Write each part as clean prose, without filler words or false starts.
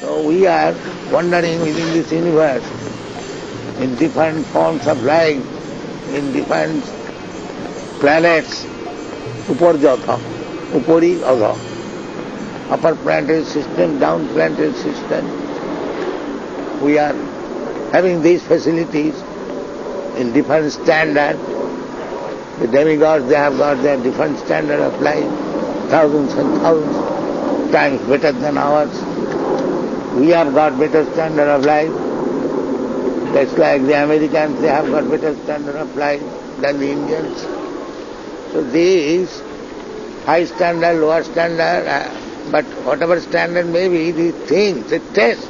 So we are wandering within this universe in different forms of life, in different planets, uparjata, upari adha, upper planetary system, down planetary system. We are having these facilities in different standard. The demigods, they have got their different standard of life, thousands and thousands times better than ours. We have got better standard of life. That's like the Americans, they have got better standard of life than the Indians. So these high standard, lower standard, but whatever standard may be, these things, the test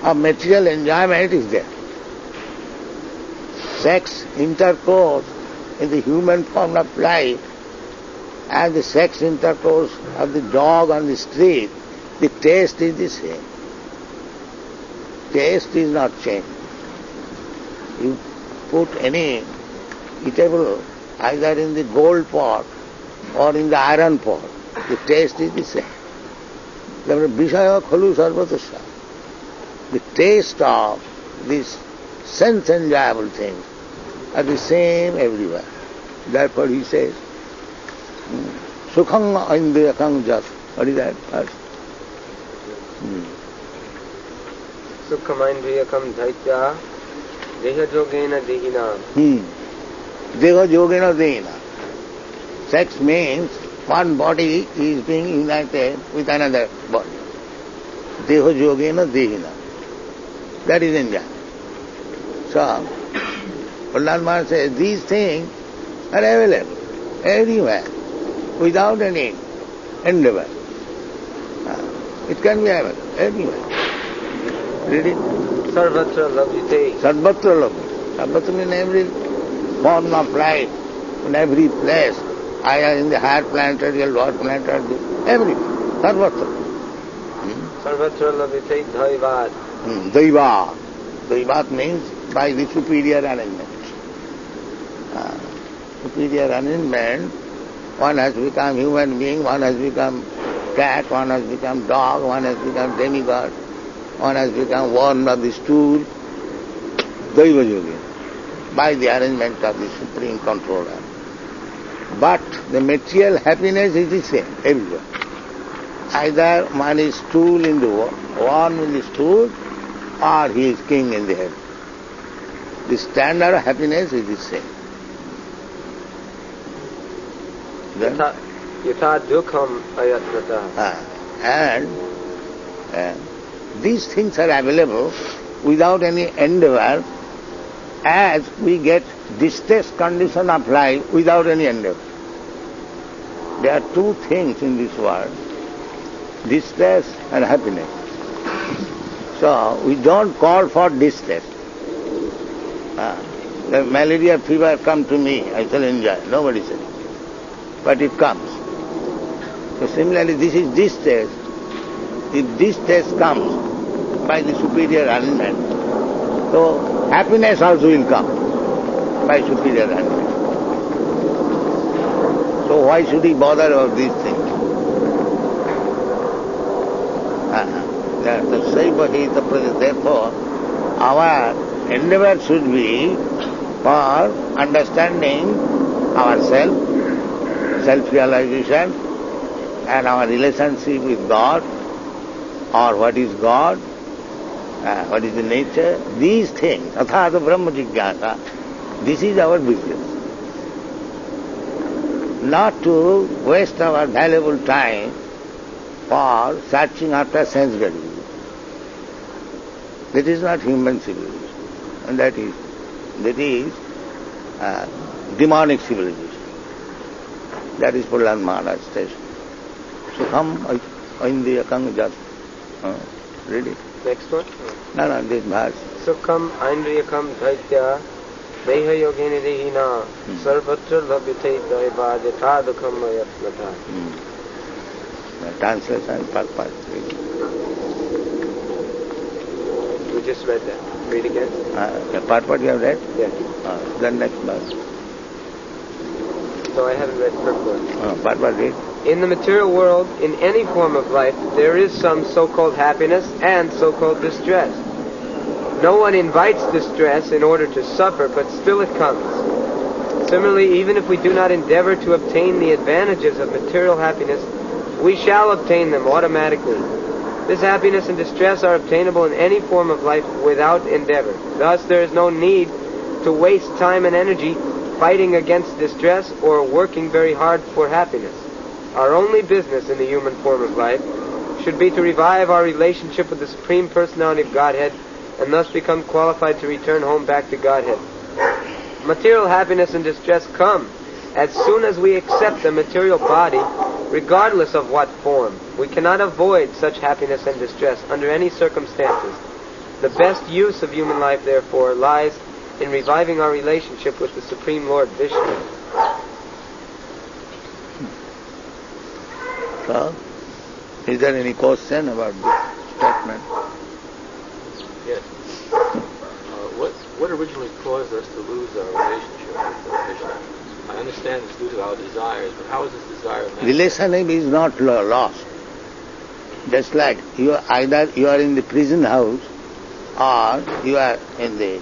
of material enjoyment is there. Sex, intercourse in the human form of life and the sex intercourse of the dog on the street, the taste is the same. Taste is not changed. You put any eatable either in the gold pot or in the iron pot, the taste is the same. Vishaya khalu sarvatasya. The taste of these sense enjoyable things are the same everywhere. Therefore he says, Sukhang indriyakang jas. What is that first? Sukham indriyakam dhaitya deha yogena dehina. Deha yogena dehina. Sex means one body is being united with another body. Deha yogena dehina. That is enjoyment. So, Prahlad Maharaj says, these things are available everywhere, without any endeavor. It can be available everywhere. Read it. Sarvatra labhyate. Sarvatra labhyate. Sarvatra means every form of life, in every place, either in the higher planetary or lower planetary, everything. Sarvatra. Sarvatra labhyate dhaivat. Daivat. Daivat means by the superior arrangement. Superior arrangement, one has become human being, one has become cat, one has become dog, one has become demigod, one has become worn of the stool. Daiva yogi, by the arrangement of the supreme controller. But the material happiness is the same everywhere. Either one is stool in the worn in the stool, or he is king in the heaven. The standard of happiness is the same. Yatha dukham ayatnata. And these things are available without any endeavor, as we get distress condition of life without any endeavor. There are two things in this world, distress and happiness. So we don't call for distress. The malaria fever come to me, I shall enjoy. Nobody says. But it comes. So similarly, this is distress. If distress comes by the superior arrangement, so happiness also will come by superior arrangement. So why should he bother about these things? Therefore, our endeavor should be for understanding ourselves, self-realization, and our relationship with God, or what is God, what is the nature, these things, athata brahma jigyasa, this is our business. Not to waste our valuable time for searching after sense gratification. That is not human civilization, and that is demonic civilization. That is Prahlad Maharaj station. Sukham indriyakam jas. Read it. Next one? No, this verse. Sukham indriyakam dhaitya deha yogena dehina sarvatra labhyate dhaivat yatha dukham ayatnata. Translation, purpose. We just read that. Read again. The purport you have read? Yeah. Then next verse. So I haven't read purport. Purport read. In the material world, in any form of life, there is some so-called happiness and so-called distress. No one invites distress in order to suffer, but still it comes. Similarly, even if we do not endeavor to obtain the advantages of material happiness, we shall obtain them automatically. This happiness and distress are obtainable in any form of life without endeavor. Thus, there is no need to waste time and energy fighting against distress or working very hard for happiness. Our only business in the human form of life should be to revive our relationship with the Supreme Personality of Godhead and thus become qualified to return home back to Godhead. Material happiness and distress come as soon as we accept the material body, regardless of what form. We cannot avoid such happiness and distress under any circumstances. The best use of human life, therefore, lies in reviving our relationship with the Supreme Lord Vishnu. So, is there any question about this statement? Yes. What originally caused us to lose our relationship with Krishna? I understand it's due to our desires, but how is this desire manifested? Relationship is not lost. Just like either you are in the prison house or you are in the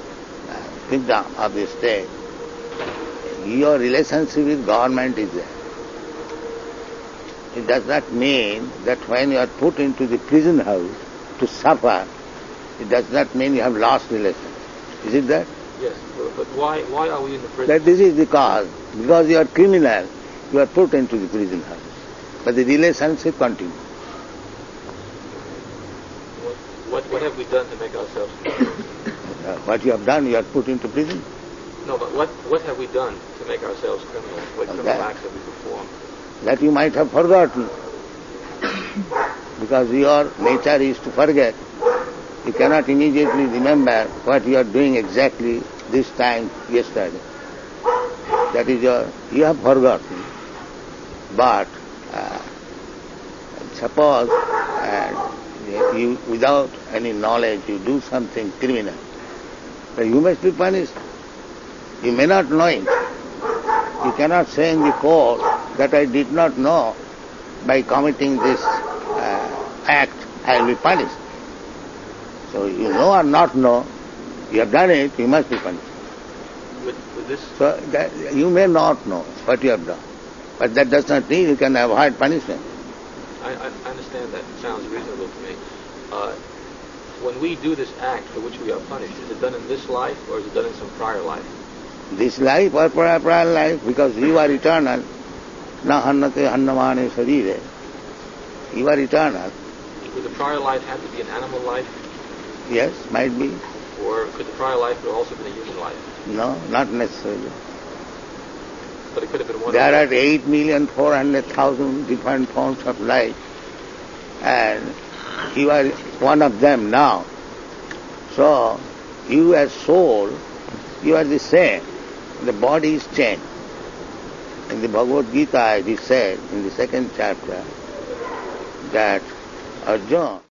kingdom of the state. Your relationship with government is there. It does not mean that when you are put into the prison house to suffer, it does not mean you have lost relationship. Is it that? Yes, but why are we in the prison? That this is the cause. Because you are criminal, you are put into the prison house. But the relationship continues. What have we done to make ourselves criminals? What you have done, you are put into prison. No, but what have we done to make ourselves criminals? What criminal acts have we performed? That you might have forgotten. Because your nature is to forget. You cannot immediately remember what you are doing exactly this time yesterday. That is you have forgotten. But suppose you, without any knowledge, you do something criminal, then you must be punished. You may not know it. You cannot say in the court that I did not know by committing this act I will be punished. So you know or not know, you have done it, you must be punished. With this? So that you may not know what you have done, but that does not mean you can avoid punishment. I understand that. It sounds reasonable to me. When we do this act for which we are punished, is it done in this life or is it done in some prior life? This life or prior life, because you are eternal. Na hannate hannamane sarire. You are eternal. Would the prior life have to be an animal life? Yes, might be. Or could the prior life have also been a human life? No, not necessarily. But it could have been one. There are 8,400,000 different forms of life, and you are one of them now. So, you as soul, you are the same. The body is changed. In the Bhagavad Gita it is said in the 2nd chapter that Arjuna